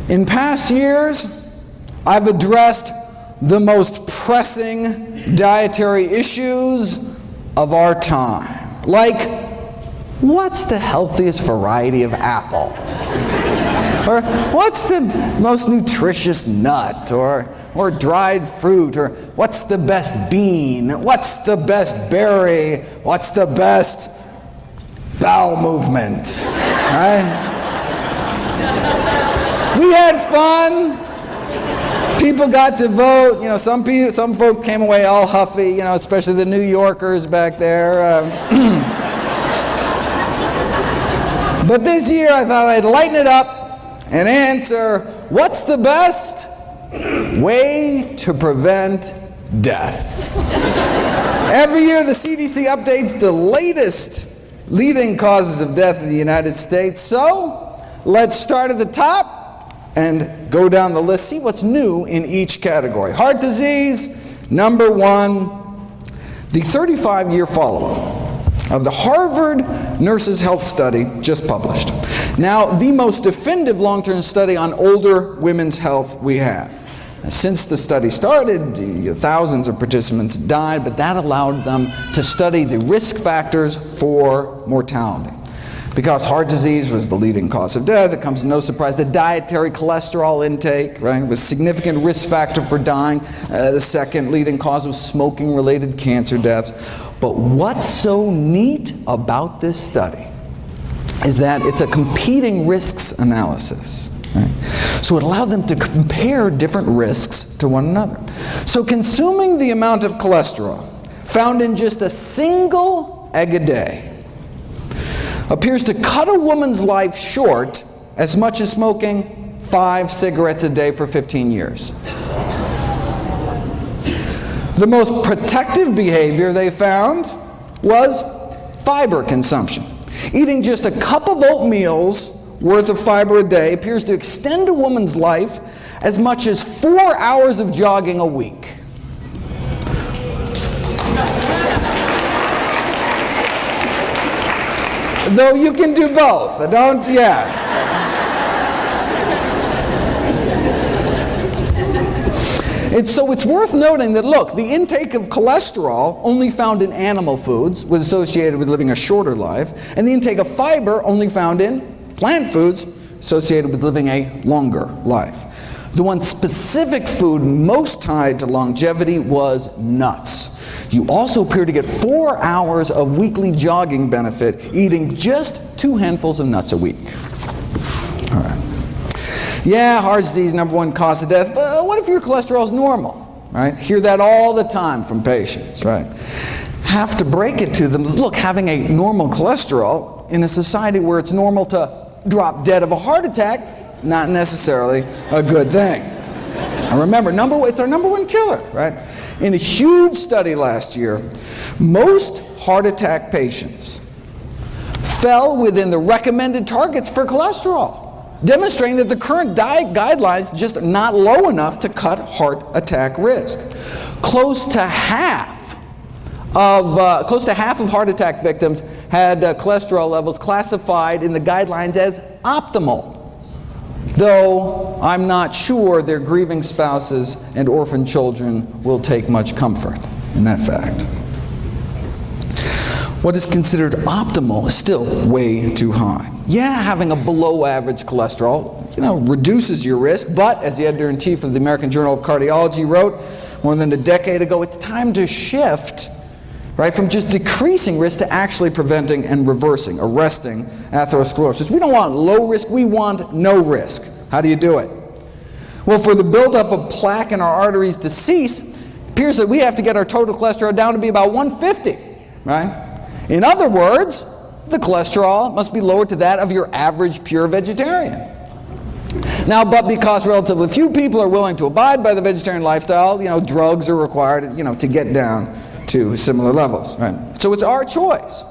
In past years, I've addressed the most pressing dietary issues of our time. Like, what's the healthiest variety of apple? Or what's the most nutritious nut? Or dried fruit? Or what's the best bean? What's the best berry? What's the best bowel movement? Right? We had fun. People got to vote. You know, some folk came away all huffy. You know, especially the New Yorkers back there. But this year, I thought I'd lighten it up and answer: what's the best way to prevent death? Every year, the CDC updates the latest leading causes of death in the United States. So let's start at the top and go down the list, see what's new in each category. Heart disease, number one, the 35-year follow-up of the Harvard Nurses' Health Study just published. Now, the most definitive long-term study on older women's health we have. Since the study started, thousands of participants died, but that allowed them to study the risk factors for mortality. Because heart disease was the leading cause of death, it comes as no surprise that dietary cholesterol intake, right, was a significant risk factor for dying. The second leading cause was smoking-related cancer deaths. But what's so neat about this study is that it's a competing risks analysis. Right? So it allowed them to compare different risks to one another. So consuming the amount of cholesterol found in just a single egg a day appears to cut a woman's life short as much as smoking 5 cigarettes a day for 15 years. The most protective behavior they found was fiber consumption. Eating just a cup of oatmeal's worth of fiber a day appears to extend a woman's life as much as 4 hours of jogging a week. Though you can do both. So it's worth noting that, look, the intake of cholesterol only found in animal foods was associated with living a shorter life, and the intake of fiber only found in plant foods associated with living a longer life. The one specific food most tied to longevity was nuts. You also appear to get 4 hours of weekly jogging benefit eating just 2 handfuls of nuts a week. All right. Yeah, heart disease, number one cause of death, but what if your cholesterol is normal? Right? Hear that all the time from patients, right? Have to break it to them. Look, having a normal cholesterol in a society where it's normal to drop dead of a heart attack, not necessarily a good thing. And remember, it's our number one killer, right? In a huge study last year, most heart attack patients fell within the recommended targets for cholesterol, demonstrating that the current diet guidelines just are not low enough to cut heart attack risk. Close to half of heart attack victims had cholesterol levels classified in the guidelines as optimal, though I'm not sure their grieving spouses and orphan children will take much comfort in that fact. What is considered optimal is still way too high. Yeah, having a below average cholesterol, reduces your risk, but as the editor-in-chief of the American Journal of Cardiology wrote more than a decade ago, it's time to shift, right, from just decreasing risk to actually preventing and arresting atherosclerosis. We don't want low risk, we want no risk. How do you do it? Well, for the buildup of plaque in our arteries to cease, it appears that we have to get our total cholesterol down to be about 150, right? In other words, the cholesterol must be lowered to that of your average pure vegetarian. Now, but because relatively few people are willing to abide by the vegetarian lifestyle, drugs are required, to get down to similar levels, right? So it's our choice.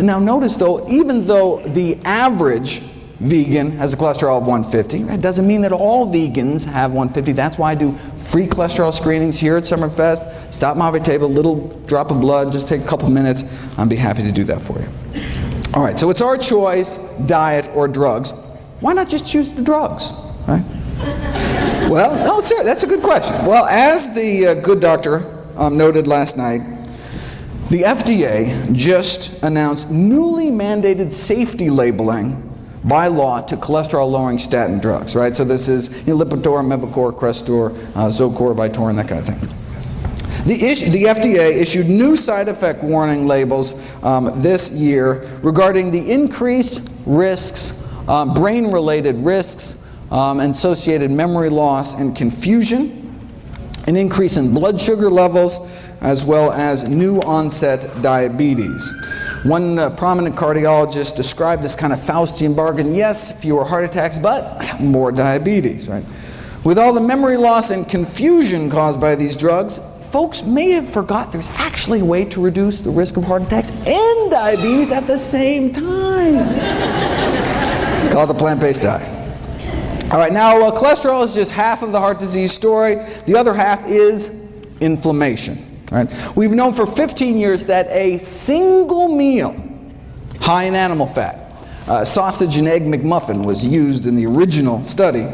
Now notice though, even though the average vegan has a cholesterol of 150, it doesn't mean that all vegans have 150. That's why I do free cholesterol screenings here at Summerfest. Stop by my table, a little drop of blood, just take a couple minutes. I'd be happy to do that for you. All right, so it's our choice, diet or drugs. why not just choose the drugs, right? Well, no, that's a good question. Well, as the good doctor noted last night, the FDA just announced newly mandated safety labeling by law to cholesterol-lowering statin drugs, right? So this is Lipitor, Mevacor, Crestor, Zocor, Vytorin, that kind of thing. The FDA issued new side effect warning labels this year regarding the increased risks, brain-related risks, associated memory loss and confusion, an increase in blood sugar levels, as well as new onset diabetes. One prominent cardiologist described this kind of Faustian bargain: yes, fewer heart attacks, but more diabetes, right? With all the memory loss and confusion caused by these drugs, folks may have forgot there's actually a way to reduce the risk of heart attacks and diabetes at the same time. Called the plant-based diet. All right, now cholesterol is just half of the heart disease story. The other half is inflammation. Right? We've known for 15 years that a single meal high in animal fat, sausage and egg McMuffin was used in the original study,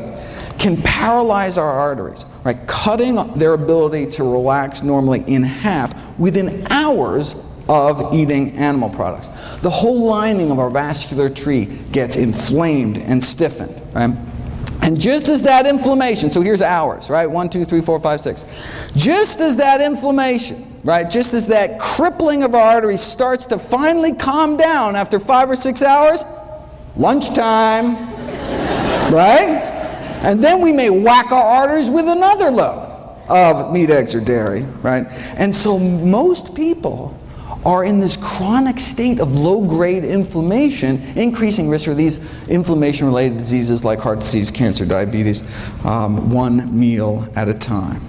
can paralyze our arteries, right? Cutting their ability to relax normally in half within hours of eating animal products. The whole lining of our vascular tree gets inflamed and stiffened, right? And just as that inflammation, so here's hours, right? 1, 2, 3, 4, 5, 6. Just as that inflammation, right? Just as that crippling of our arteries starts to finally calm down after 5 or 6 hours, lunchtime, right? And then we may whack our arteries with another load of meat, eggs, or dairy, right? And so most people are in this chronic state of low-grade inflammation, increasing risk for these inflammation-related diseases like heart disease, cancer, diabetes, one meal at a time.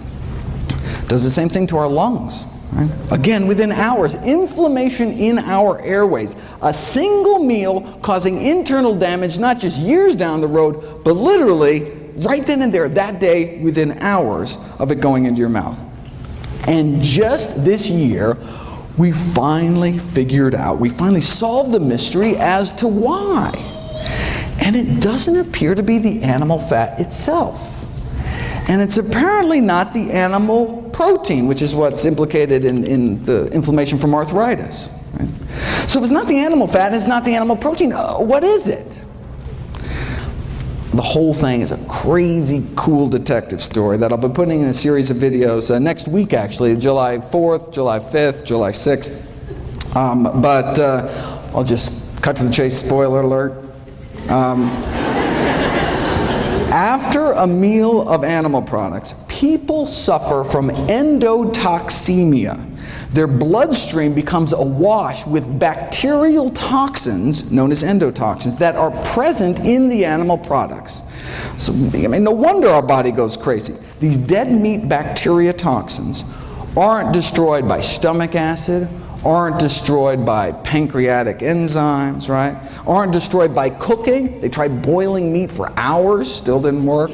Does the same thing to our lungs. Right? Again, within hours, inflammation in our airways. A single meal causing internal damage, not just years down the road, but literally right then and there, that day, within hours of it going into your mouth. And just this year, we finally figured out, we finally solved the mystery as to why. And it doesn't appear to be the animal fat itself. And it's apparently not the animal protein, which is what's implicated in the inflammation from arthritis. Right? So if it's not the animal fat, it's not the animal protein, what is it? The whole thing is a crazy cool detective story that I'll be putting in a series of videos next week, actually, July 4th, July 5th, July 6th. But I'll just cut to the chase, spoiler alert. After a meal of animal products, people suffer from endotoxemia. Their bloodstream becomes awash with bacterial toxins, known as endotoxins, that are present in the animal products. So, I mean, no wonder our body goes crazy. These dead meat bacteria toxins aren't destroyed by stomach acid, aren't destroyed by pancreatic enzymes, right? Aren't destroyed by cooking. They tried boiling meat for hours, still didn't work.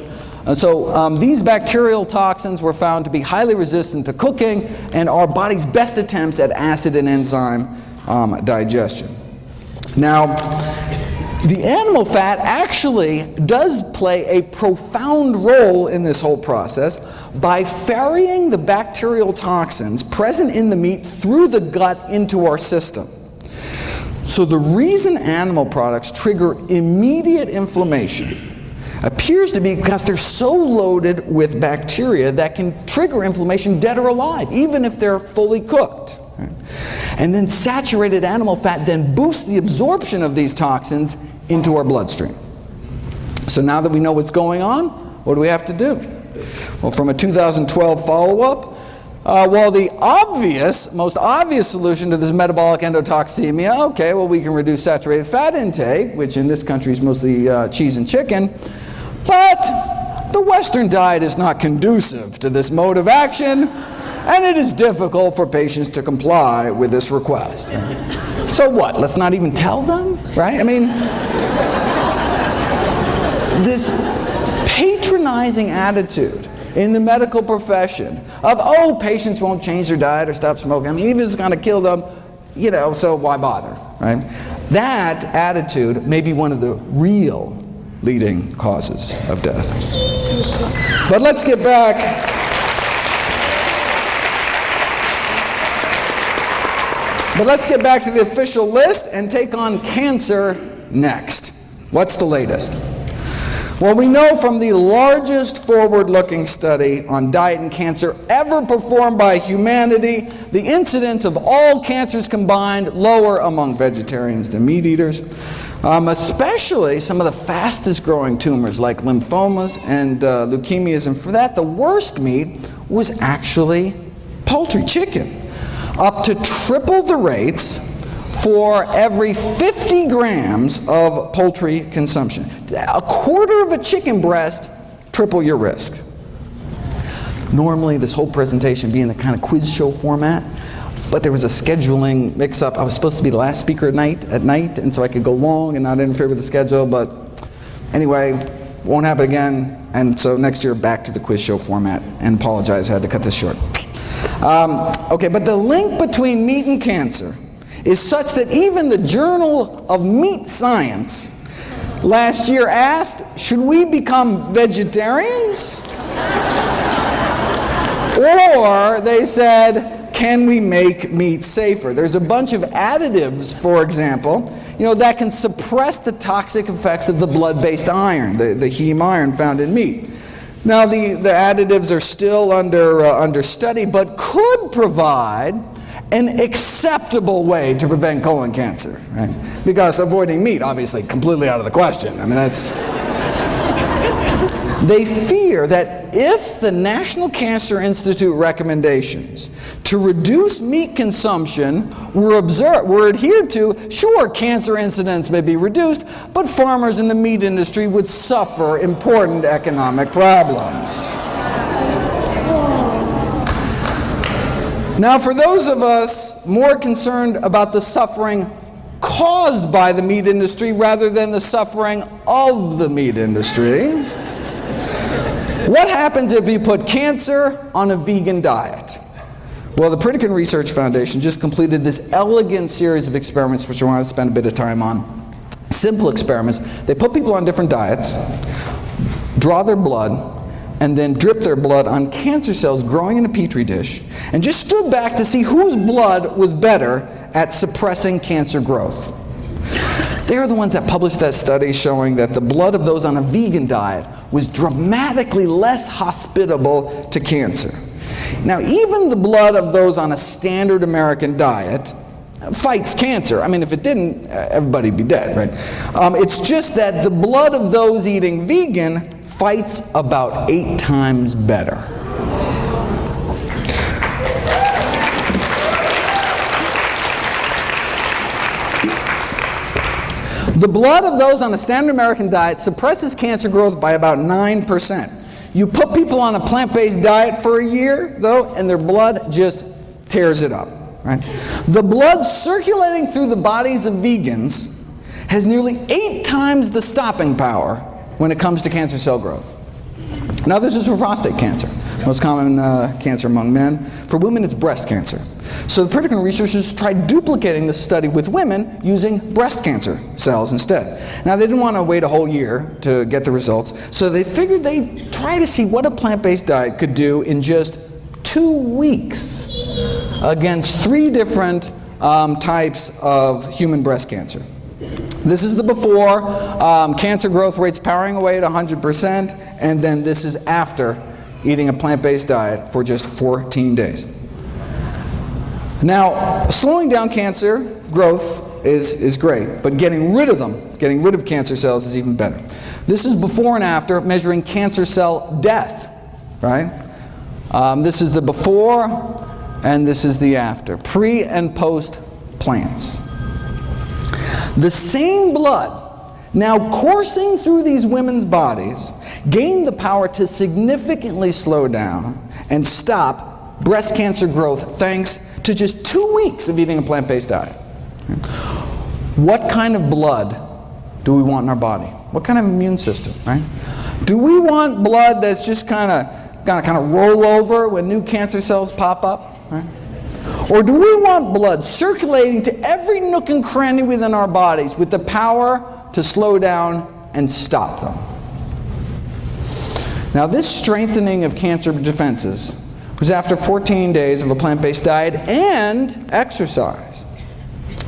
So these bacterial toxins were found to be highly resistant to cooking and our body's best attempts at acid and enzyme digestion. Now, the animal fat actually does play a profound role in this whole process by ferrying the bacterial toxins present in the meat through the gut into our system. So the reason animal products trigger immediate inflammation appears to be because they're so loaded with bacteria that can trigger inflammation dead or alive, even if they're fully cooked. Right? And then saturated animal fat then boosts the absorption of these toxins into our bloodstream. So now that we know what's going on, what do we have to do? Well, from a 2012 follow-up, well, the most obvious solution to this metabolic endotoxemia, okay, well, we can reduce saturated fat intake, which in this country is mostly cheese and chicken, but the Western diet is not conducive to this mode of action, and it is difficult for patients to comply with this request. Right? So what? Let's not even tell them, right? I mean, this patronizing attitude in the medical profession of, oh, patients won't change their diet or stop smoking. I mean, even if it's going to kill them, you know, so why bother, right? That attitude may be one of the real leading causes of death. But let's get back. But let's get back to the official list and take on cancer next. What's the latest? Well, we know from the largest forward-looking study on diet and cancer ever performed by humanity, the incidence of all cancers combined lower among vegetarians than meat eaters, especially some of the fastest growing tumors like lymphomas and leukemias. And for that, the worst meat was actually poultry, chicken. Up to triple the rates for every 50 grams of poultry consumption. A quarter of a chicken breast, triple your risk. Normally, this whole presentation would be in the kind of quiz show format, but there was a scheduling mix-up. I was supposed to be the last speaker at night, and so I could go long and not interfere with the schedule, but anyway, won't happen again, and so next year back to the quiz show format, and apologize, I had to cut this short. Okay, but the link between meat and cancer is such that even the Journal of Meat Science last year asked, should we become vegetarians? Or they said, can we make meat safer? There's a bunch of additives, for example, that can suppress the toxic effects of the blood-based iron, the heme iron found in meat. Now, the additives are still under study, but could provide an acceptable way to prevent colon cancer, right? Because avoiding meat, obviously, completely out of the question. I mean, that's... They fear that if the National Cancer Institute recommendations to reduce meat consumption were adhered to, sure, cancer incidence may be reduced, but farmers in the meat industry would suffer important economic problems. Now, for those of us more concerned about the suffering caused by the meat industry rather than the suffering of the meat industry, what happens if you put cancer on a vegan diet? Well, the Pritikin Research Foundation just completed this elegant series of experiments, which I want to spend a bit of time on. Simple experiments. They put people on different diets, draw their blood, and then drip their blood on cancer cells growing in a petri dish, and just stood back to see whose blood was better at suppressing cancer growth. They're the ones that published that study showing that the blood of those on a vegan diet was dramatically less hospitable to cancer. Now, even the blood of those on a standard American diet fights cancer. I mean, if it didn't, everybody'd be dead, right? It's just that the blood of those eating vegan fights about 8 times better. The blood of those on a standard American diet suppresses cancer growth by about 9%. You put people on a plant-based diet for a year, though, and their blood just tears it up. Right? The blood circulating through the bodies of vegans has nearly 8 times the stopping power when it comes to cancer cell growth. Now, this is for prostate cancer, most common cancer among men. For women, it's breast cancer. So the Pritikin researchers tried duplicating this study with women using breast cancer cells instead. Now, they didn't want to wait a whole year to get the results, so they figured they'd try to see what a plant-based diet could do in just 2 weeks against 3 different types of human breast cancer. This is the before, cancer growth rates powering away at 100%, and then this is after eating a plant-based diet for just 14 days. Now, slowing down cancer growth is great, but getting rid of them, getting rid of cancer cells is even better. This is before and after measuring cancer cell death, right? This is the before, and this is the after, pre and post plants. The same blood now coursing through these women's bodies gained the power to significantly slow down and stop breast cancer growth thanks to just 2 weeks of eating a plant-based diet. What kind of blood do we want in our body? What kind of immune system, right? Do we want blood that's just kind of roll over when new cancer cells pop up, right? Or do we want blood circulating to every nook and cranny within our bodies with the power to slow down and stop them. Now, this strengthening of cancer defenses was after 14 days of a plant-based diet and exercise.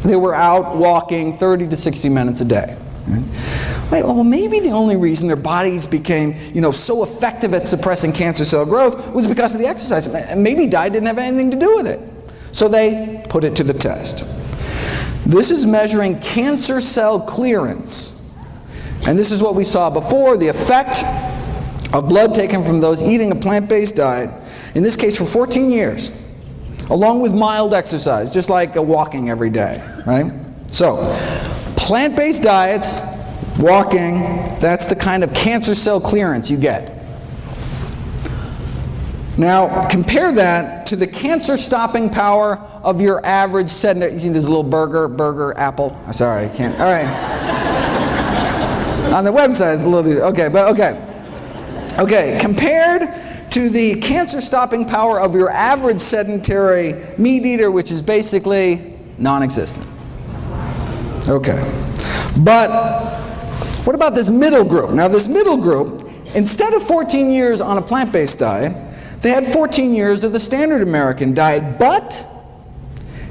They were out walking 30 to 60 minutes a day. Wait, well, maybe the only reason their bodies became, so effective at suppressing cancer cell growth was because of the exercise. Maybe diet didn't have anything to do with it. So they put it to the test. This is measuring cancer cell clearance. And this is what we saw before, the effect of blood taken from those eating a plant-based diet, in this case for 14 years, along with mild exercise, just like walking every day, right? So, plant-based diets, walking, that's the kind of cancer cell clearance you get. Now, compare that to the cancer-stopping power of your average sedentary. You see this little burger, apple? Oh, sorry, I can't. All right. On the website, it's a little, okay, compared to the cancer-stopping power of your average sedentary meat eater, which is basically non-existent. Okay. But what about this middle group? Now, this middle group, instead of 14 years on a plant-based diet, they had 14 years of the standard American diet, but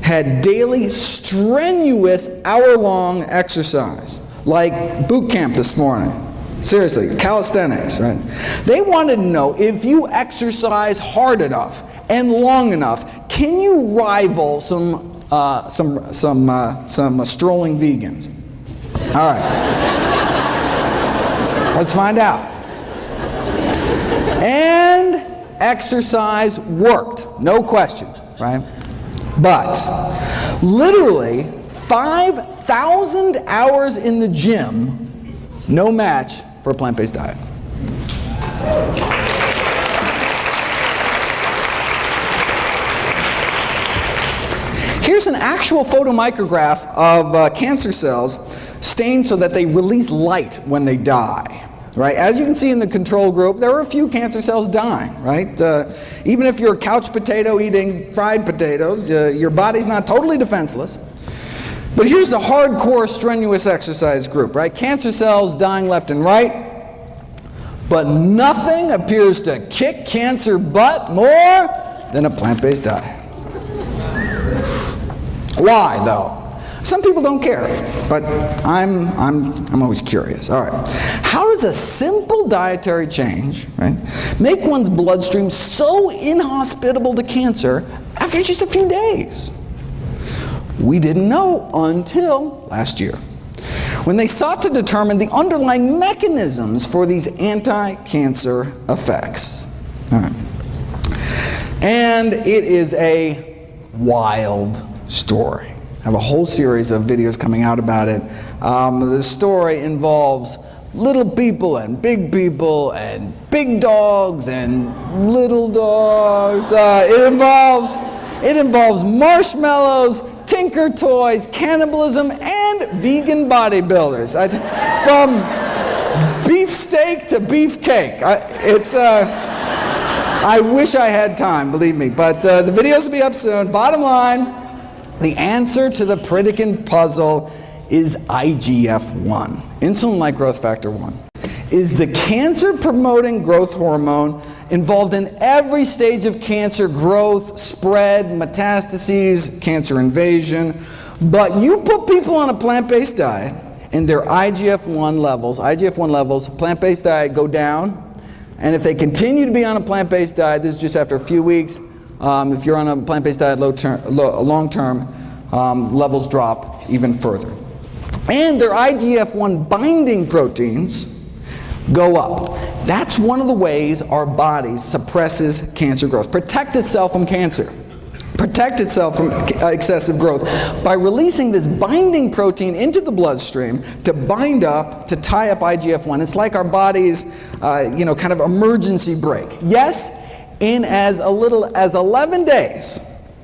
had daily strenuous hour-long exercise, like boot camp this morning. Seriously, calisthenics, right? They wanted to know, if you exercise hard enough and long enough, can you rival some strolling vegans? All right. Let's find out. And exercise worked, no question, right? But literally 5,000 hours in the gym, no match for a plant-based diet. Here's an actual photomicrograph of cancer cells stained so that they release light when they die. Right? As you can see in the control group, there are a few cancer cells dying, right? Even if you're a couch potato eating fried potatoes, your body's not totally defenseless. But here's the hardcore strenuous exercise group, right? Cancer cells dying left and right, but nothing appears to kick cancer butt more than a plant-based diet. Why, though? Some people don't care, but I'm always curious. All right. How does a simple dietary change, right, make one's bloodstream so inhospitable to cancer after just a few days? We didn't know until last year, when they sought to determine the underlying mechanisms for these anti-cancer effects. All right. And it is a wild story. I have a whole series of videos coming out about it. The story involves little people and big dogs and little dogs. It involves marshmallows, Tinker Toys, cannibalism, and vegan bodybuilders. From beefsteak to beefcake. I wish I had time, believe me. But the videos will be up soon. Bottom line, the answer to the Pritikin puzzle is IGF-1, insulin-like growth factor 1, is the cancer-promoting growth hormone involved in every stage of cancer growth, spread, metastases, cancer invasion. But you put people on a plant-based diet and their IGF-1 levels, plant-based diet go down. And if they continue to be on a plant-based diet, this is just after a few weeks, if you're on a plant-based diet long-term, levels drop even further. And their IGF-1 binding proteins go up. That's one of the ways our body suppresses cancer growth. Protect itself from cancer. Protect itself from excessive growth by releasing this binding protein into the bloodstream to bind up, to tie up IGF-1. It's like our body's, kind of emergency brake. Yes, in as little as 11 days,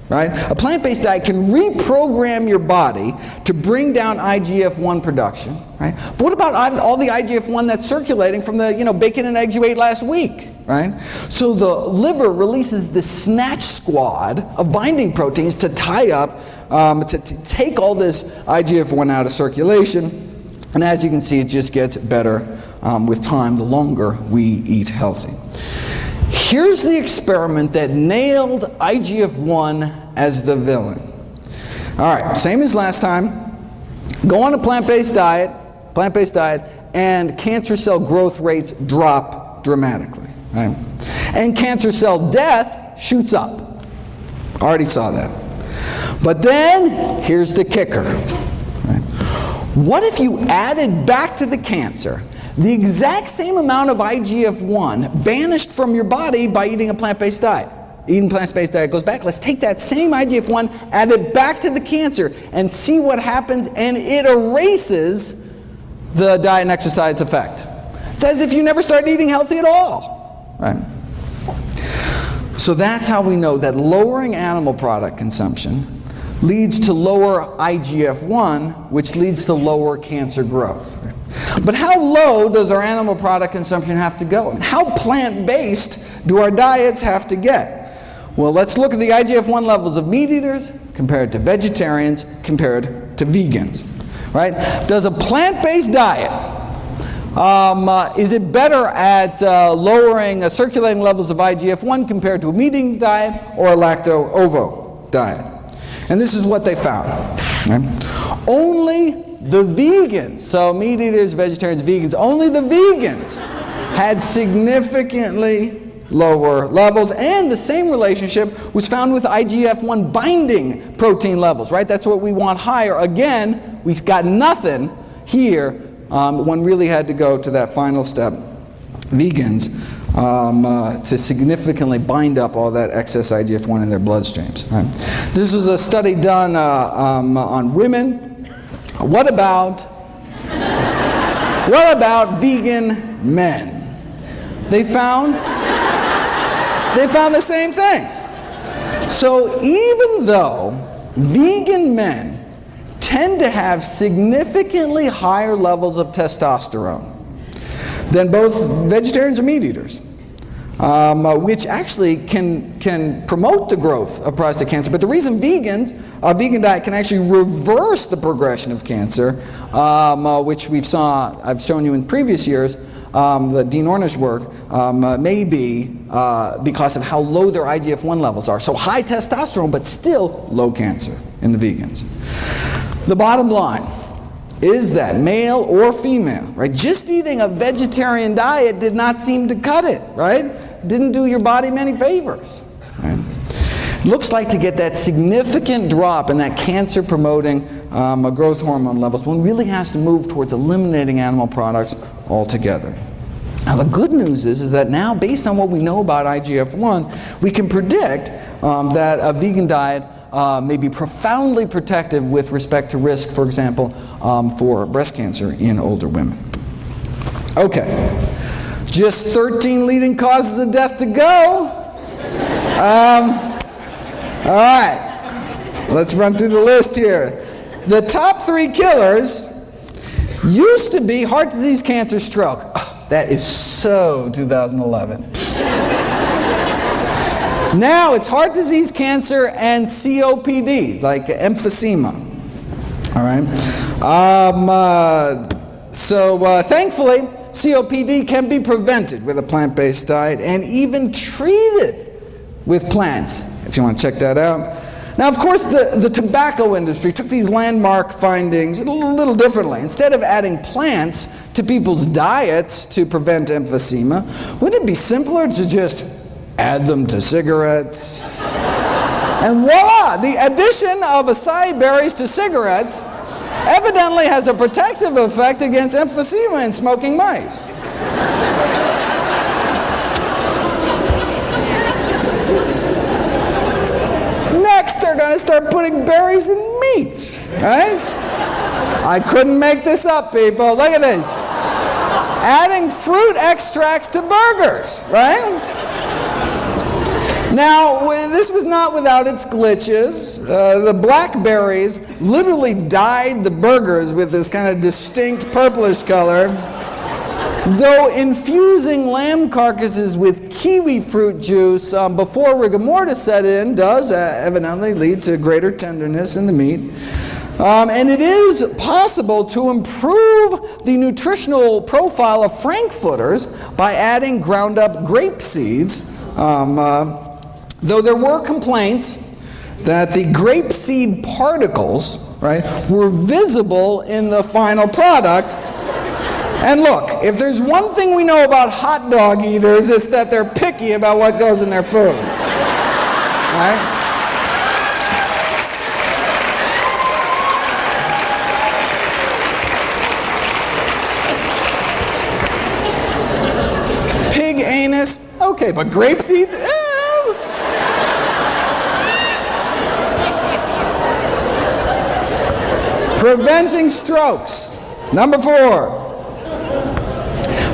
right? A plant-based diet can reprogram your body to bring down IGF-1 production, right? But what about all the IGF-1 that's circulating from the, bacon and eggs you ate last week, right? So the liver releases the snatch squad of binding proteins to tie up, to take all this IGF-1 out of circulation. And as you can see, it just gets better with time the longer we eat healthy. Here's the experiment that nailed IGF-1 as the villain. All right, same as last time. Go on a plant-based diet, and cancer cell growth rates drop dramatically, right? And cancer cell death shoots up. Already saw that. But then, here's the kicker. Right? What if you added back to the cancer the exact same amount of IGF-1 banished from your body by eating a plant-based diet? Eating plant-based diet goes back. Let's take that same IGF-1, add it back to the cancer, and see what happens, and it erases the diet and exercise effect. It's as if you never started eating healthy at all, right? So that's how we know that lowering animal product consumption leads to lower IGF-1, which leads to lower cancer growth. But how low does our animal product consumption have to go? And how plant-based do our diets have to get? Well, let's look at the IGF-1 levels of meat eaters compared to vegetarians compared to vegans. Right? Does a plant-based diet, is it better at lowering circulating levels of IGF-1 compared to a meat-eating diet or a lacto-ovo diet? And this is what they found. Right? Only the vegans, so meat eaters, vegetarians, vegans, only the vegans had significantly lower levels, and the same relationship was found with IGF-1 binding protein levels, right? That's what we want higher. Again, we got nothing here. One really had to go to that final step, vegans, to significantly bind up all that excess IGF-1 in their bloodstreams. Right? This was a study done on women. What about vegan men? They found the same thing. So even though vegan men tend to have significantly higher levels of testosterone than both vegetarians or meat eaters, which actually can promote the growth of prostate cancer. But the reason a vegan diet can actually reverse the progression of cancer, which I've shown you in previous years, the Dean Ornish work, may be because of how low their IGF-1 levels are. So high testosterone, but still low cancer in the vegans. The bottom line is that male or female, right, just eating a vegetarian diet did not seem to cut it, right? Didn't do your body many favors. Right? Looks like to get that significant drop in that cancer-promoting growth hormone levels, one really has to move towards eliminating animal products altogether. Now the good news is that now, based on what we know about IGF-1, we can predict that a vegan diet may be profoundly protective with respect to risk, for example, for breast cancer in older women. Okay, just 13 leading causes of death to go. All right, let's run through the list here. The top 3 killers used to be heart disease, cancer, stroke. Oh, that is so 2011. Now it's heart disease, cancer, and COPD, like emphysema. All right. Thankfully, COPD can be prevented with a plant-based diet and even treated with plants, if you want to check that out. Now, of course, the tobacco industry took these landmark findings a little differently. Instead of adding plants to people's diets to prevent emphysema, wouldn't it be simpler to just add them to cigarettes? And voila! The addition of acai berries to cigarettes evidently has a protective effect against emphysema in smoking mice. Next, they're going to start putting berries in meat, right? I couldn't make this up, people. Look at this. Adding fruit extracts to burgers, right? Now, this was not without its glitches. The blackberries literally dyed the burgers with this kind of distinct purplish color. Though infusing lamb carcasses with kiwi fruit juice before rigor mortis set in does evidently lead to greater tenderness in the meat. And it is possible to improve the nutritional profile of frankfurters by adding ground up grape seeds, though there were complaints that the grape seed particles, right, were visible in the final product. And look, if there's one thing we know about hot dog eaters, it's that they're picky about what goes in their food. Right? Pig anus, okay, but grape seeds? Preventing strokes. Number 4.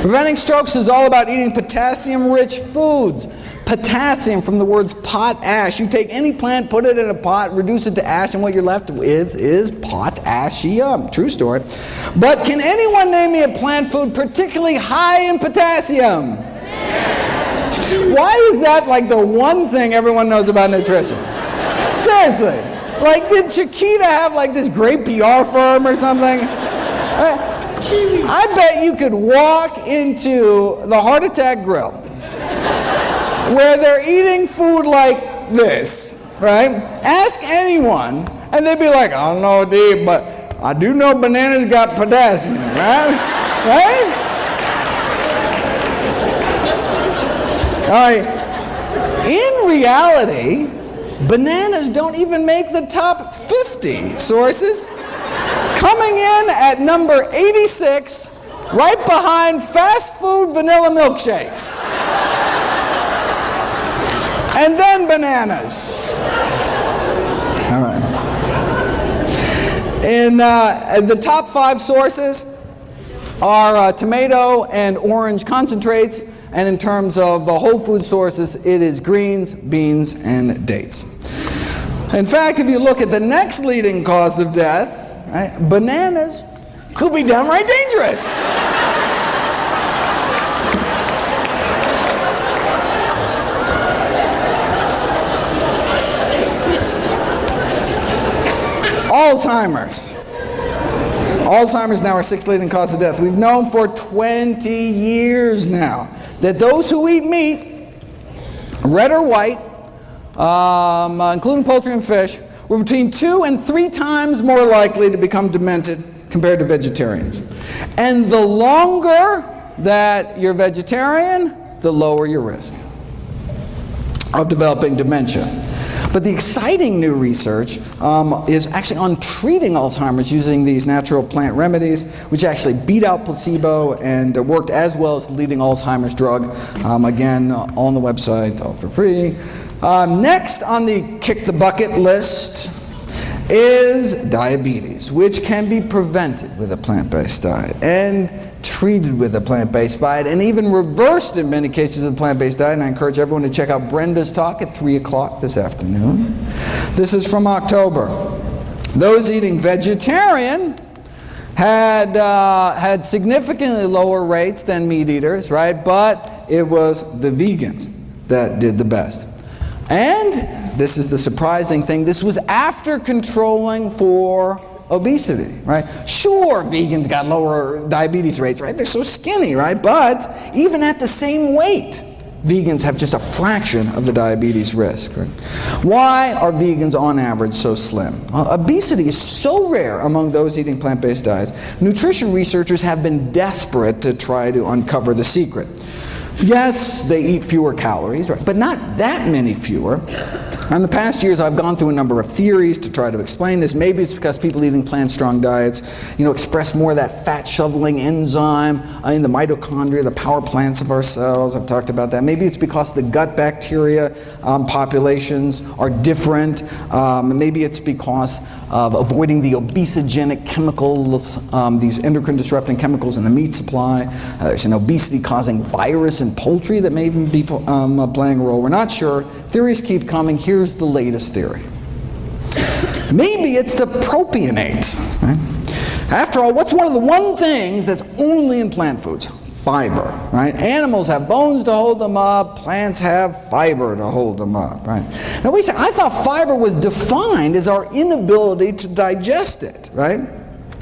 Preventing strokes is all about eating potassium-rich foods. Potassium from the words potash. You take any plant, put it in a pot, reduce it to ash, and what you're left with is potassium. True story. But can anyone name me a plant food particularly high in potassium? Why is that like the one thing everyone knows about nutrition? Seriously. Like, did Chiquita have like this great PR firm or something? I bet you could walk into the Heart Attack Grill where they're eating food like this, right? Ask anyone, and they'd be like, I don't know, Dave, but I do know bananas got potassium, right? Right? All right. In reality, bananas don't even make the top 50 sources. Coming in at number 86, right behind fast food vanilla milkshakes. And then bananas. All right. In the top 5 sources are tomato and orange concentrates, and in terms of whole food sources, it is greens, beans, and dates. In fact, if you look at the next leading cause of death, right, bananas could be downright dangerous. Alzheimer's. Alzheimer's now our 6th leading cause of death. We've known for 20 years now that those who eat meat, red or white, including poultry and fish, were between 2 and 3 times more likely to become demented compared to vegetarians. And the longer that you're vegetarian, the lower your risk of developing dementia. But the exciting new research is actually on treating Alzheimer's using these natural plant remedies, which actually beat out placebo and worked as well as the leading Alzheimer's drug. Again, on the website, all for free. Next on the kick the bucket list is diabetes, which can be prevented with a plant-based diet and treated with a plant-based diet and even reversed in many cases with a plant-based diet. And I encourage everyone to check out Brenda's talk at 3 o'clock this afternoon. This is from October. Those eating vegetarian had significantly lower rates than meat eaters, right? But it was the vegans that did the best. And this is the surprising thing, this was after controlling for obesity, right? Sure, vegans got lower diabetes rates, right? They're so skinny, right? But even at the same weight, vegans have just a fraction of the diabetes risk, right? Why are vegans on average so slim? Obesity is so rare among those eating plant-based diets. Nutrition researchers have been desperate to try to uncover the secret. Yes, they eat fewer calories, right? But not that many fewer. In the past years, I've gone through a number of theories to try to explain this. Maybe it's because people eating plant-strong diets, express more of that fat-shoveling enzyme in the mitochondria, the power plants of our cells. I've talked about that. Maybe it's because the gut bacteria populations are different. Maybe it's because of avoiding the obesogenic chemicals, these endocrine-disrupting chemicals in the meat supply. There's an obesity-causing virus in poultry that may even be playing a role. We're not sure. Theories keep coming. Here's the latest theory. Maybe it's the propionate. Right? After all, what's one things that's only in plant foods? fiber, right? Animals have bones to hold them up, plants have fiber to hold them up, right? Now we say, I thought fiber was defined as our inability to digest it, right?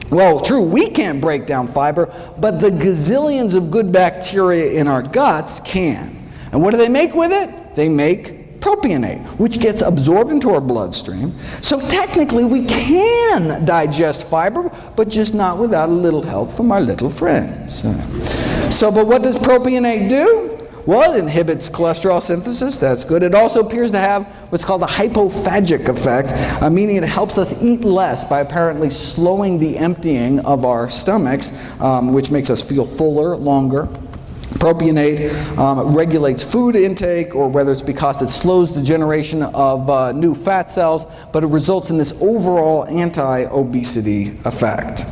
Well, true, we can't break down fiber, but the gazillions of good bacteria in our guts can. And what do they make with it? They make propionate, which gets absorbed into our bloodstream. So technically we can digest fiber, but just not without a little help from our little friends. But what does propionate do? Well, it inhibits cholesterol synthesis. That's good. It also appears to have what's called a hypophagic effect, meaning it helps us eat less by apparently slowing the emptying of our stomachs, which makes us feel fuller longer. Propionate regulates food intake, or whether it's because it slows the generation of new fat cells, but it results in this overall anti-obesity effect.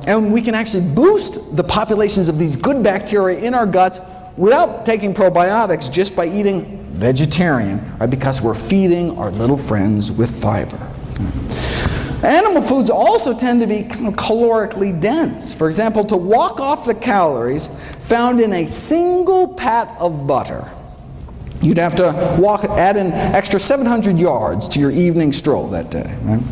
And we can actually boost the populations of these good bacteria in our guts without taking probiotics, just by eating vegetarian, right? Because we're feeding our little friends with fiber. Animal foods also tend to be calorically dense. For example, to walk off the calories found in a single pat of butter, you'd have to add an extra 700 yards to your evening stroll that day, right?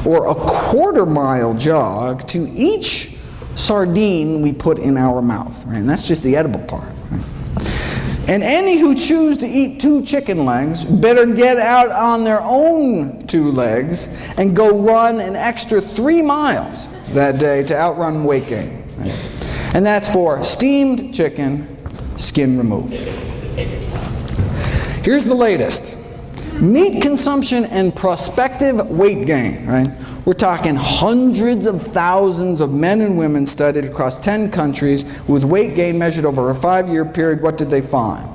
Or a quarter-mile jog to each sardine we put in our mouth, right? And that's just the edible part, right? And any who choose to eat 2 chicken legs better get out on their own 2 legs and go run an extra 3 miles that day to outrun weight gain, right? And that's for steamed chicken, skin removed. Here's the latest. Meat consumption and prospective weight gain, right? We're talking hundreds of thousands of men and women studied across 10 countries with weight gain measured over a 5-year period. What did they find?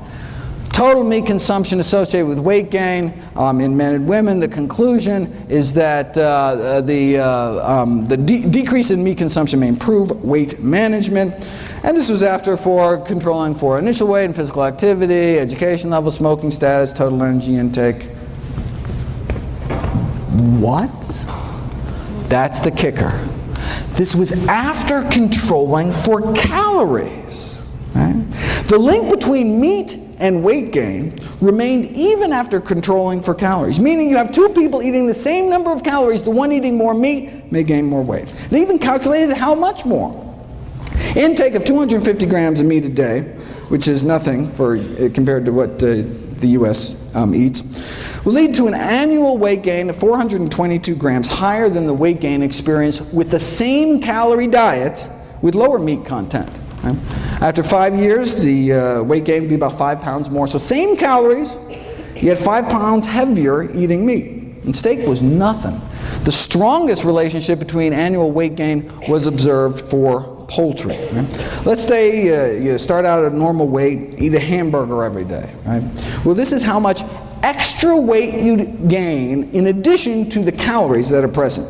Total meat consumption associated with weight gain in men and women. The conclusion is that the decrease in meat consumption may improve weight management. And this was after controlling for initial weight and physical activity, education level, smoking status, total energy intake. What? That's the kicker. This was after controlling for calories, right? The link between meat and weight gain remained even after controlling for calories, meaning you have 2 people eating the same number of calories, the one eating more meat may gain more weight. They even calculated how much more. Intake of 250 grams of meat a day, which is nothing compared to what the U.S. Eats, will lead to an annual weight gain of 422 grams, higher than the weight gain experienced with the same calorie diet with lower meat content. Right? After 5 years, the weight gain would be about 5 pounds more. So same calories, yet 5 pounds heavier eating meat. And steak was nothing. The strongest relationship between annual weight gain was observed for poultry. Right? Let's say you start out at a normal weight, eat a hamburger every day. Right? Well, this is how much extra weight you'd gain in addition to the calories that are present.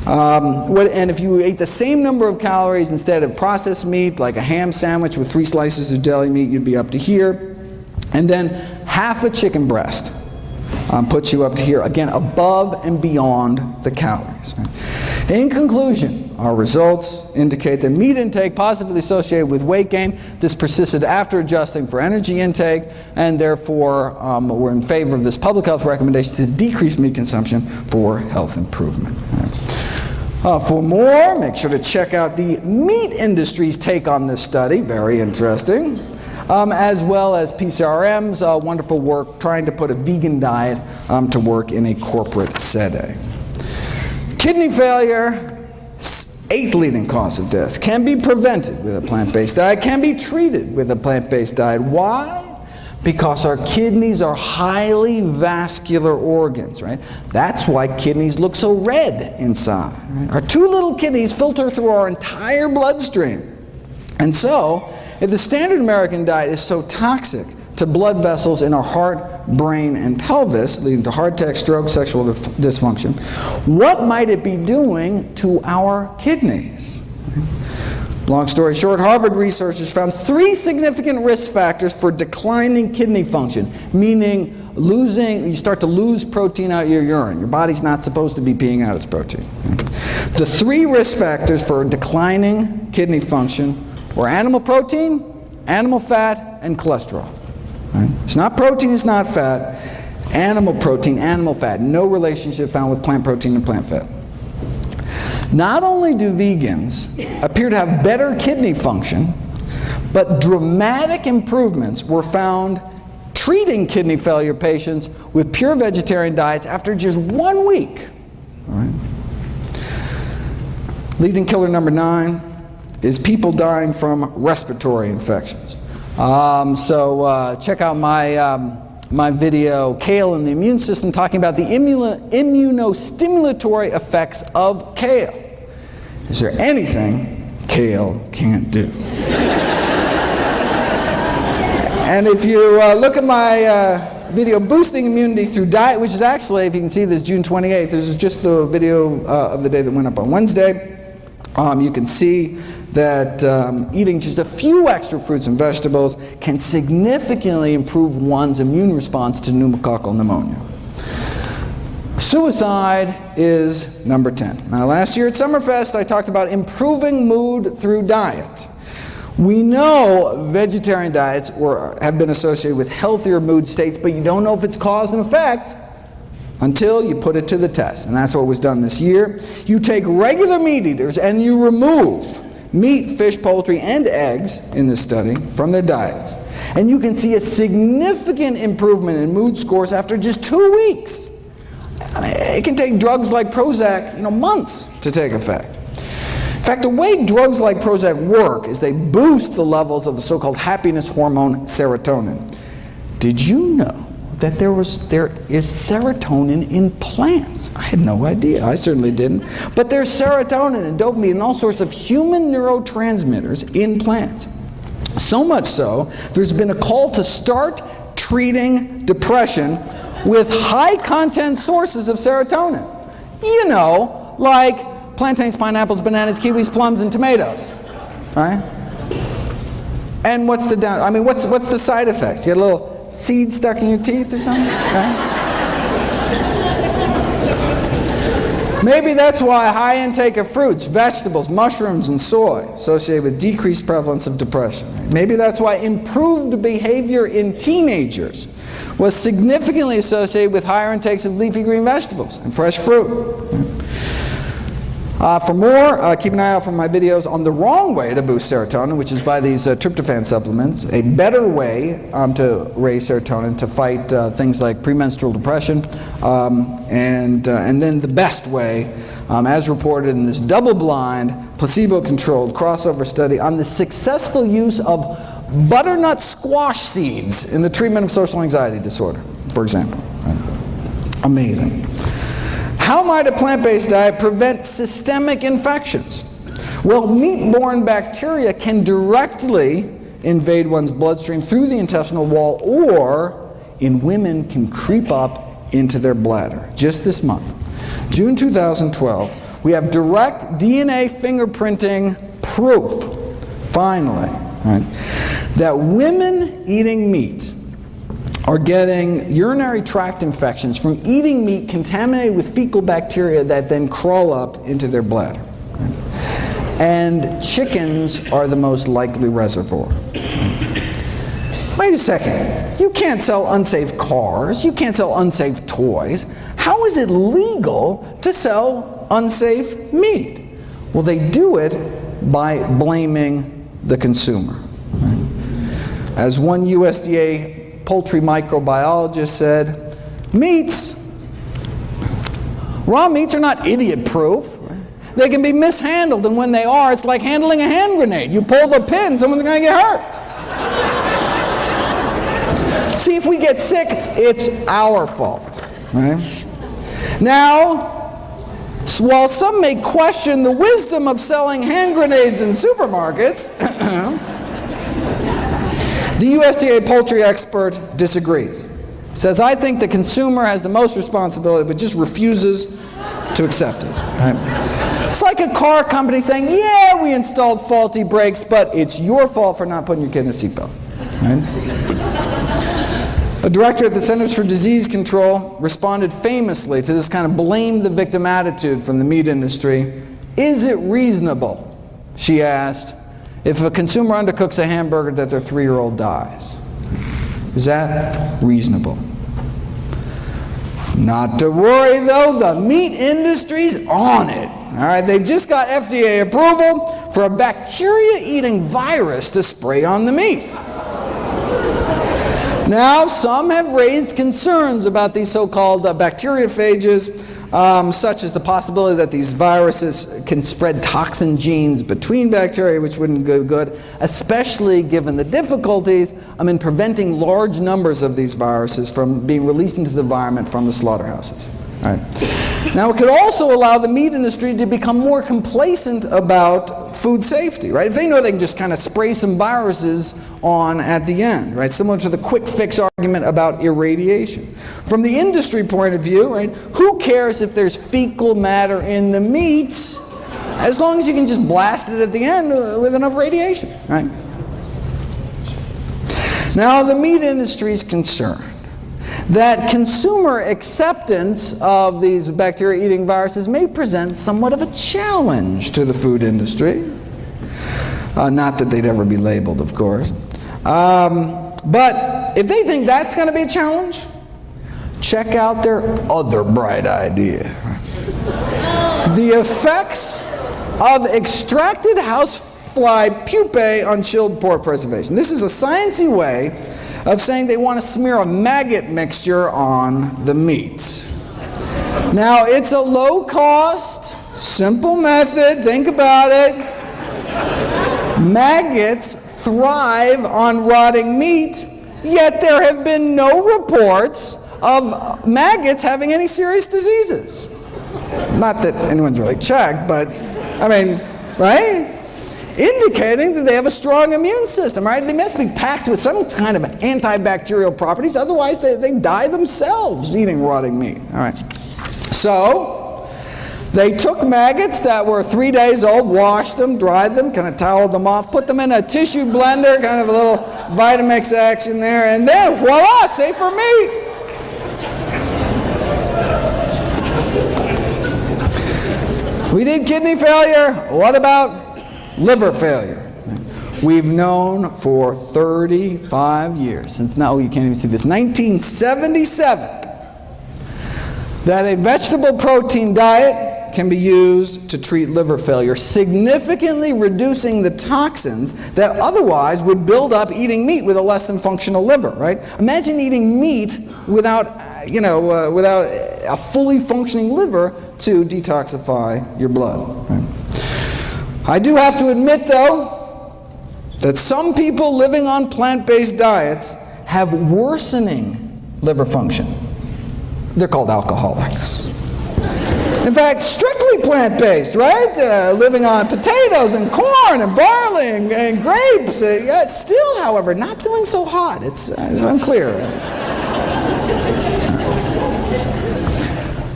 And if you ate the same number of calories instead of processed meat, like a ham sandwich with 3 slices of deli meat, you'd be up to here. And then half a chicken breast puts you up to here, again, above and beyond the calories. Right? In conclusion, our results indicate that meat intake positively associated with weight gain. This persisted after adjusting for energy intake, and therefore we're in favor of this public health recommendation to decrease meat consumption for health improvement. For more, make sure to check out the meat industry's take on this study, very interesting, as well as PCRM's wonderful work trying to put a vegan diet to work in a corporate setting. Kidney failure, 8th leading cause of death, can be prevented with a plant-based diet, can be treated with a plant-based diet. Why? Because our kidneys are highly vascular organs, right? That's why kidneys look so red inside. Right? Our 2 little kidneys filter through our entire bloodstream. And so, if the standard American diet is so toxic to blood vessels in our heart, brain, and pelvis, leading to heart attack, stroke, sexual dysfunction, what might it be doing to our kidneys? Long story short, Harvard researchers found 3 significant risk factors for declining kidney function, meaning you start to lose protein out of your urine. Your body's not supposed to be peeing out its protein. The three risk factors for declining kidney function were animal protein, animal fat, and cholesterol. Right? It's not protein, it's not fat. Animal protein, animal fat. No relationship found with plant protein and plant fat. Not only do vegans appear to have better kidney function, but dramatic improvements were found treating kidney failure patients with pure vegetarian diets after just 1 week. All right. Leading killer number 9 is people dying from respiratory infections. Check out my video, Kale and the Immune System, talking about the immunostimulatory effects of kale. Is there anything kale can't do? And if you look at my video, Boosting Immunity Through Diet, which is actually, if you can see this, June 28th. This is just the video of the day that went up on Wednesday. You can see that eating just a few extra fruits and vegetables can significantly improve one's immune response to pneumococcal pneumonia. Suicide is number 10. Now, last year at Summerfest, I talked about improving mood through diet. We know vegetarian diets have been associated with healthier mood states, but you don't know if it's cause and effect until you put it to the test. And that's what was done this year. You take regular meat eaters and you remove meat, fish, poultry, and eggs in this study from their diets. And you can see a significant improvement in mood scores after just 2 weeks. I mean, it can take drugs like Prozac, months to take effect. In fact, the way drugs like Prozac work is they boost the levels of the so-called happiness hormone serotonin. Did you know that there is serotonin in plants? I had no idea. I certainly didn't. But there's serotonin and dopamine and all sorts of human neurotransmitters in plants. So much so, there's been a call to start treating depression with high-content sources of serotonin. Like plantains, pineapples, bananas, kiwis, plums, and tomatoes, right? And what's the side effects? You get a little seed stuck in your teeth or something, right? Maybe that's why high intake of fruits, vegetables, mushrooms, and soy associated with decreased prevalence of depression. Maybe that's why improved behavior in teenagers was significantly associated with higher intakes of leafy green vegetables and fresh fruit. For more, keep an eye out for my videos on the wrong way to boost serotonin, which is by these tryptophan supplements, a better way to raise serotonin to fight things like premenstrual depression, and then the best way, as reported in this double-blind, placebo-controlled crossover study on the successful use of butternut squash seeds in the treatment of social anxiety disorder, for example. Right? Amazing. How might a plant-based diet prevent systemic infections? Well, meat-borne bacteria can directly invade one's bloodstream through the intestinal wall, or in women can creep up into their bladder. Just this month, June 2012, we have direct DNA fingerprinting proof, finally, right, that women eating meat are getting urinary tract infections from eating meat contaminated with fecal bacteria that then crawl up into their bladder. Right? And chickens are the most likely reservoir. Wait a second. You can't sell unsafe cars. You can't sell unsafe toys. How is it legal to sell unsafe meat? Well, they do it by blaming the consumer. Right? As one USDA poultry microbiologist said, raw meats are not idiot-proof. They can be mishandled, and when they are, it's like handling a hand grenade. You pull the pin, someone's going to get hurt. See, if we get sick, it's our fault. Right? Now, while some may question the wisdom of selling hand grenades in supermarkets, the USDA poultry expert disagrees. Says, I think the consumer has the most responsibility, but just refuses to accept it. Right? It's like a car company saying, yeah, we installed faulty brakes, but it's your fault for not putting your kid in a seatbelt. Right? A director at the Centers for Disease Control responded famously to this kind of blame the victim attitude from the meat industry Is it reasonable, she asked, if a consumer undercooks a hamburger that their 3-year-old dies? Is that reasonable? Not to worry though, the meat industry's on it. All right, they just got FDA approval for a bacteria-eating virus to spray on the meat. Now, some have raised concerns about these so-called bacteriophages, such as the possibility that these viruses can spread toxin genes between bacteria, which wouldn't go good, especially given the difficulties in preventing large numbers of these viruses from being released into the environment from the slaughterhouses. All right. Now, it could also allow the meat industry to become more complacent about food safety, right? If they know they can just kind of spray some viruses on at the end, right? Similar to the quick fix argument about irradiation. From the industry point of view, right, who cares if there's fecal matter in the meats, as long as you can just blast it at the end with enough radiation, right? Now, the meat industry is concerned that consumer acceptance of these bacteria-eating viruses may present somewhat of a challenge to the food industry. Not that they'd ever be labeled, of course. But if they think that's going to be a challenge, check out their other bright idea. The effects of extracted housefly pupae on chilled pork preservation. This is a sciencey way of saying they want to smear a maggot mixture on the meat. Now, it's a low-cost, simple method. Think about it. Maggots thrive on rotting meat, yet there have been no reports of maggots having any serious diseases. Not that anyone's really checked, but, I mean, right? Indicating that they have a strong immune system, right? They must be packed with some kind of antibacterial properties, otherwise they die themselves eating rotting meat. All right. So, they took maggots that were 3 days old, washed them, dried them, kind of toweled them off, put them in a tissue blender, kind of a little Vitamix action there, and then voila, safer meat. We did kidney failure. What about liver failure? We've known for 35 years, since now you can't even see this, 1977, that a vegetable protein diet can be used to treat liver failure, significantly reducing the toxins that otherwise would build up eating meat with a less than functional liver, right? Imagine eating meat without a fully functioning liver to detoxify your blood. Right? I do have to admit, though, that some people living on plant-based diets have worsening liver function. They're called alcoholics. In fact, strictly plant-based, right? Living on potatoes and corn and barley and grapes. Still, however, not doing so hot. It's unclear.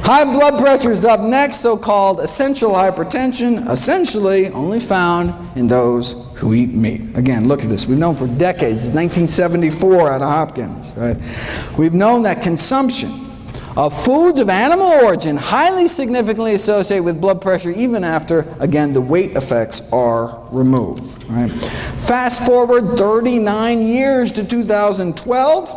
High blood pressure is up next, so-called essential hypertension, essentially only found in those who eat meat. Again, look at this. We've known for decades, it's 1974 out of Hopkins, right? We've known that consumption of foods of animal origin highly significantly associated with blood pressure even after, again, the weight effects are removed, right? Fast forward 39 years to 2012,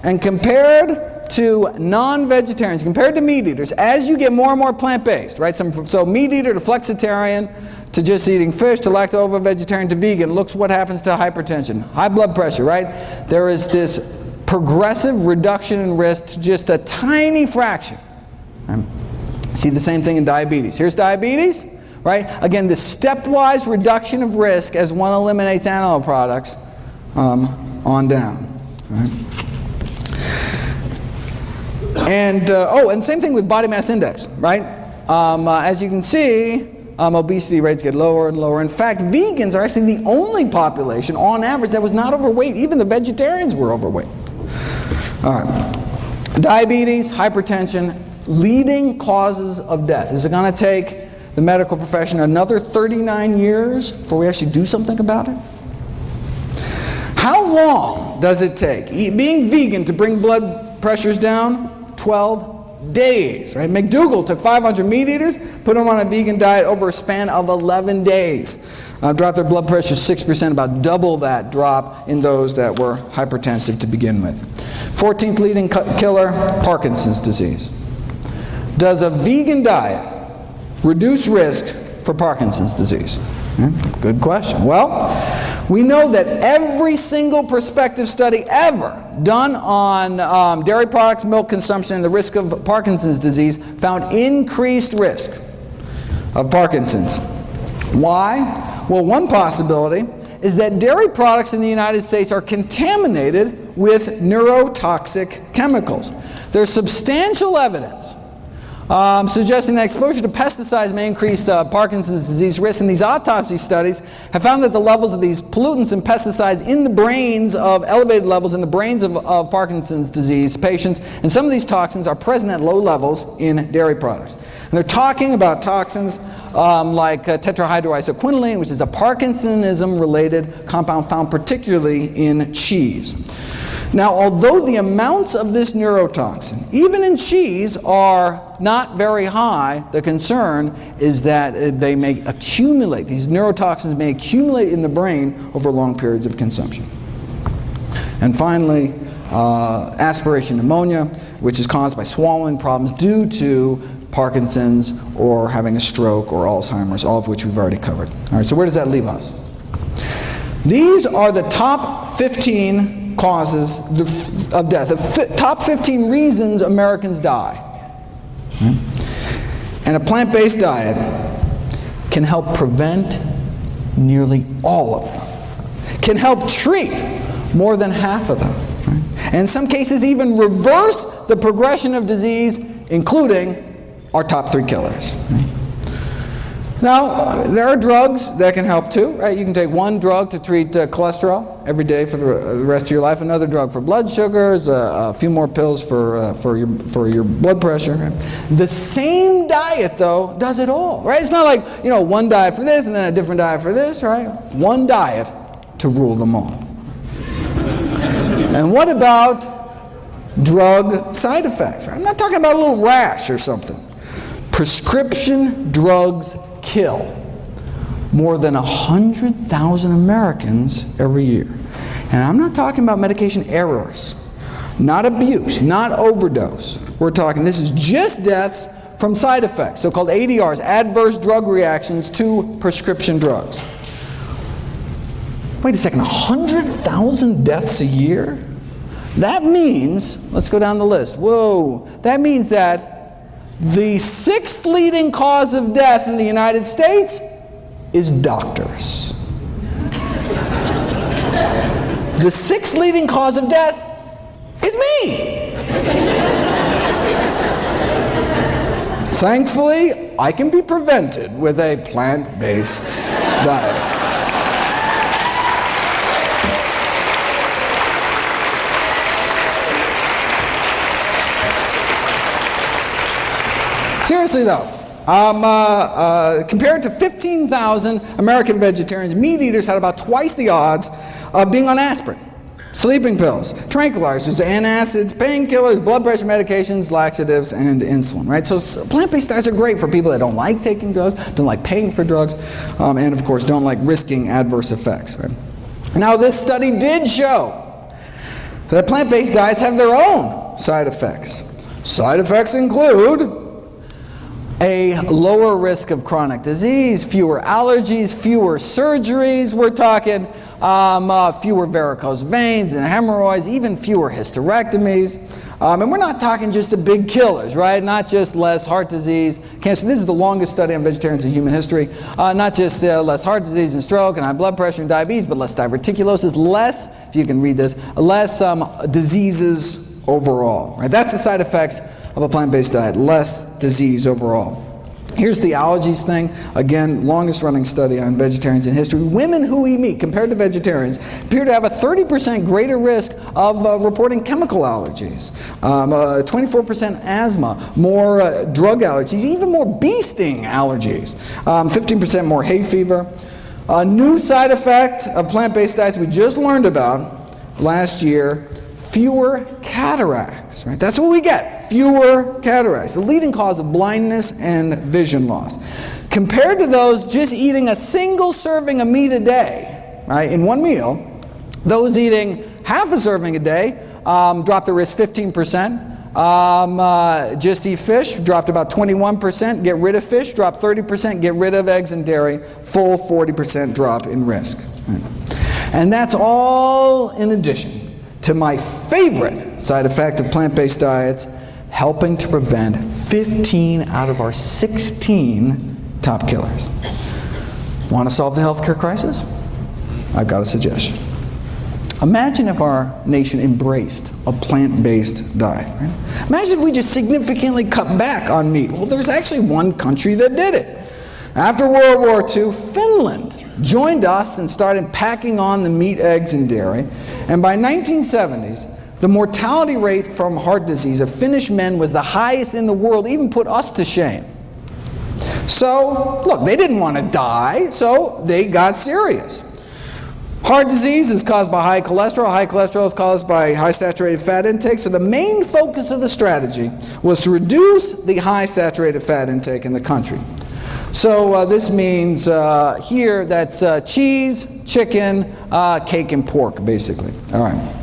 and compared to non-vegetarians, compared to meat eaters, as you get more and more plant-based, right? So meat eater to flexitarian, to just eating fish, to lacto-vegetarian, to vegan, looks what happens to hypertension, high blood pressure, right? There is this progressive reduction in risk to just a tiny fraction. Right? See the same thing in diabetes. Here's diabetes, right? Again, the stepwise reduction of risk as one eliminates animal products on down. Right? And same thing with body mass index, right? As you can see, obesity rates get lower and lower. In fact, vegans are actually the only population, on average, that was not overweight. Even the vegetarians were overweight. All right. Diabetes, hypertension, leading causes of death. Is it going to take the medical profession another 39 years before we actually do something about it? How long does it take being vegan to bring blood pressures down? 12 days, right? McDougall took 500 meat eaters, put them on a vegan diet over a span of 11 days. Dropped their blood pressure 6%, about double that drop in those that were hypertensive to begin with. 14th leading killer, Parkinson's disease. Does a vegan diet reduce risk for Parkinson's disease? Good question. Well, we know that every single prospective study ever done on dairy products, milk consumption, and the risk of Parkinson's disease found increased risk of Parkinson's. Why? Well, one possibility is that dairy products in the United States are contaminated with neurotoxic chemicals. There's substantial evidence suggesting that exposure to pesticides may increase Parkinson's disease risk, and these autopsy studies have found that the levels of these pollutants and pesticides in the brains of elevated levels in the brains of Parkinson's disease patients, and some of these toxins are present at low levels in dairy products. And they're talking about toxins like tetrahydroisoquinoline, which is a Parkinsonism-related compound found particularly in cheese. Now, although the amounts of this neurotoxin, even in cheese, are not very high, the concern is that they may accumulate. These neurotoxins may accumulate in the brain over long periods of consumption. And finally, aspiration pneumonia, which is caused by swallowing problems due to Parkinson's or having a stroke or Alzheimer's, all of which we've already covered. All right, so where does that leave us? These are the top 15 causes of death, the top 15 reasons Americans die. And a plant-based diet can help prevent nearly all of them, can help treat more than half of them, and in some cases even reverse the progression of disease, including our top 3 killers. Now, there are drugs that can help too, right? You can take one drug to treat cholesterol every day for the rest of your life, another drug for blood sugars, a few more pills for your blood pressure. Right? The same diet, though, does it all, right? It's not like, one diet for this and then a different diet for this, right? One diet to rule them all. And what about drug side effects? Right? I'm not talking about a little rash or something. Prescription drugs kill more than 100,000 Americans every year. And I'm not talking about medication errors, not abuse, not overdose. We're talking, this is just deaths from side effects, so-called ADRs, adverse drug reactions to prescription drugs. Wait a second, 100,000 deaths a year? That means, let's go down the list. Whoa, that means that the 6th leading cause of death in the United States is doctors. The 6th leading cause of death is me. Thankfully, I can be prevented with a plant-based diet. Seriously though, compared to 15,000 American vegetarians, meat eaters had about twice the odds of being on aspirin, sleeping pills, tranquilizers, antacids, painkillers, blood pressure medications, laxatives, and insulin, right? So plant-based diets are great for people that don't like taking drugs, don't like paying for drugs, and of course don't like risking adverse effects, right? Now this study did show that plant-based diets have their own side effects. Side effects include a lower risk of chronic disease, fewer allergies, fewer surgeries. We're talking fewer varicose veins and hemorrhoids, even fewer hysterectomies. And we're not talking just the big killers, right? Not just less heart disease, cancer. This is the longest study on vegetarians in human history. Not just less heart disease and stroke and high blood pressure and diabetes, but less diverticulosis, less, if you can read this, less diseases overall. Right? That's the side effects of a plant-based diet, less disease overall. Here's the allergies thing. Again, longest running study on vegetarians in history. Women who eat meat, compared to vegetarians, appear to have a 30% greater risk of reporting chemical allergies, 24% asthma, more drug allergies, even more bee sting allergies, 15% more hay fever. A new side effect of plant-based diets we just learned about last year, fewer cataracts. Right? That's what we get. fewer cataracts, the leading cause of blindness and vision loss. Compared to those just eating a single serving of meat a day, right, in one meal, those eating half a serving a day dropped the risk 15%. Just eat fish, dropped about 21%. Get rid of fish, dropped 30%. Get rid of eggs and dairy, full 40% drop in risk. Right. And that's all in addition to my favorite side effect of plant-based diets, helping to prevent 15 out of our 16 top killers. Want to solve the healthcare crisis? I've got a suggestion. Imagine if our nation embraced a plant-based diet. Right? Imagine if we just significantly cut back on meat. Well, there's actually one country that did it. After World War II, Finland joined us and started packing on the meat, eggs, and dairy. And by 1970s, the mortality rate from heart disease of Finnish men was the highest in the world, even put us to shame. So, look, they didn't want to die, so they got serious. Heart disease is caused by high cholesterol. High cholesterol is caused by high saturated fat intake. So the main focus of the strategy was to reduce the high saturated fat intake in the country. So this means here that's cheese, chicken, cake, and pork, basically. All right.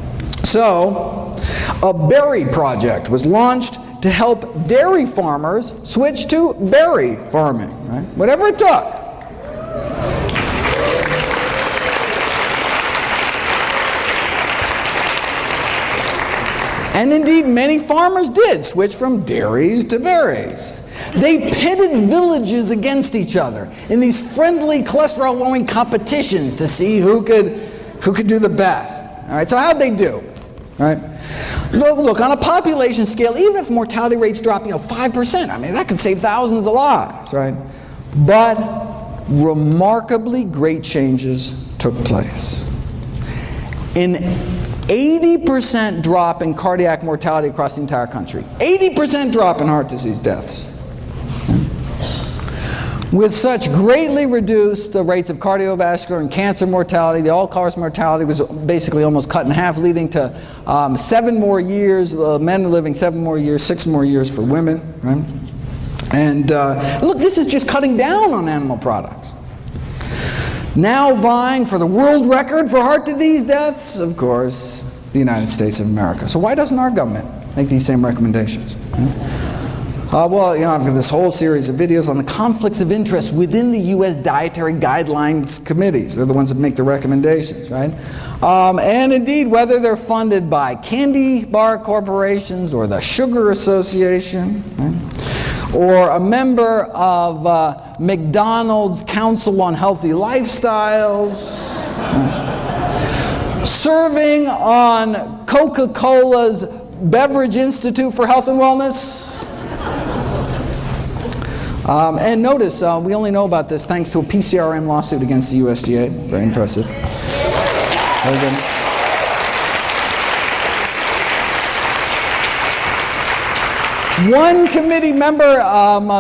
So a berry project was launched to help dairy farmers switch to berry farming, right? Whatever it took. And indeed, many farmers did switch from dairies to berries. They pitted villages against each other in these friendly cholesterol-lowering competitions to see who could do the best. All right, so how'd they do? All right, look, on a population scale, even if mortality rates drop, 5%, I mean, that could save thousands of lives, right? But remarkably great changes took place. An 80% drop in cardiac mortality across the entire country. 80% drop in heart disease deaths. With such greatly reduced the rates of cardiovascular and cancer mortality, the all-cause mortality was basically almost cut in half, leading to 7 more years, men are living 7 more years, 6 more years for women. Right? And look, this is just cutting down on animal products. Now vying for the world record for heart disease deaths, of course, the United States of America. So why doesn't our government make these same recommendations? Well, I've got this whole series of videos on the conflicts of interest within the U.S. Dietary Guidelines Committees. They're the ones that make the recommendations, right? And indeed, whether they're funded by candy bar corporations or the Sugar Association, right? Or a member of McDonald's Council on Healthy Lifestyles, serving on Coca-Cola's Beverage Institute for Health and Wellness. And notice, we only know about this thanks to a PCRM lawsuit against the USDA. Very impressive. Very good. One committee member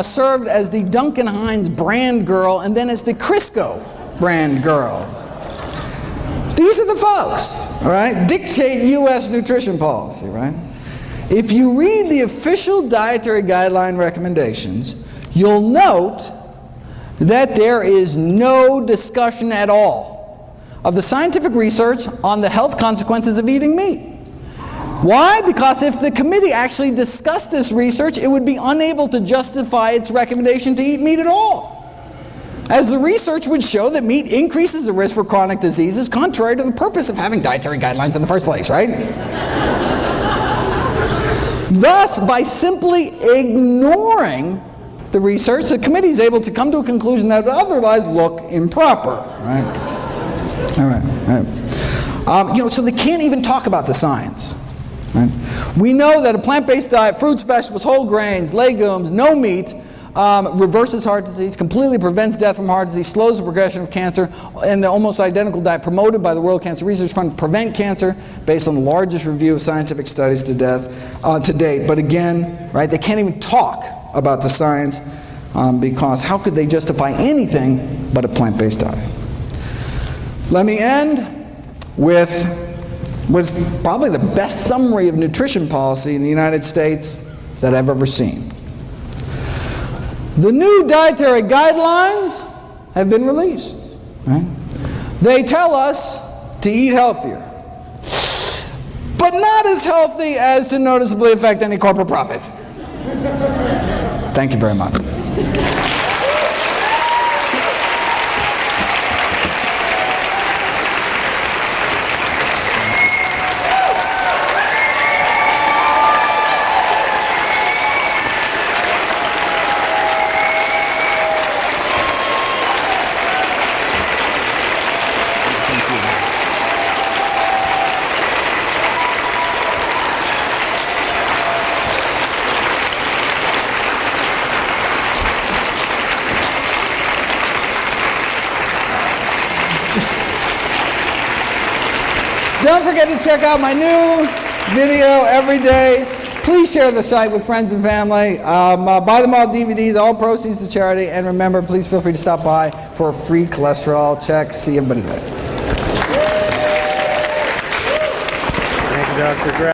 served as the Duncan Hines brand girl and then as the Crisco brand girl. These are the folks, all right, dictate U.S. nutrition policy, right? If you read the official dietary guideline recommendations, you'll note that there is no discussion at all of the scientific research on the health consequences of eating meat. Why? Because if the committee actually discussed this research, it would be unable to justify its recommendation to eat meat at all, as the research would show that meat increases the risk for chronic diseases, contrary to the purpose of having dietary guidelines in the first place, right? Thus, by simply ignoring the research, the committee is able to come to a conclusion that would otherwise look improper, right? All right. So they can't even talk about the science. Right? We know that a plant-based diet, fruits, vegetables, whole grains, legumes, no meat, reverses heart disease, completely prevents death from heart disease, slows the progression of cancer, and the almost identical diet promoted by the World Cancer Research Fund prevent cancer based on the largest review of scientific studies to date. But again, right, they can't even talk about the science because how could they justify anything but a plant-based diet? Let me end with what's probably the best summary of nutrition policy in the United States that I've ever seen. The new dietary guidelines have been released. Right? They tell us to eat healthier, but not as healthy as to noticeably affect any corporate profits. Thank you very much. Don't forget to check out my new video every day. Please share the site with friends and family. Buy them all DVDs, all proceeds to charity. And remember, please feel free to stop by for a free cholesterol check. See everybody there. Thank you, Dr. Graf.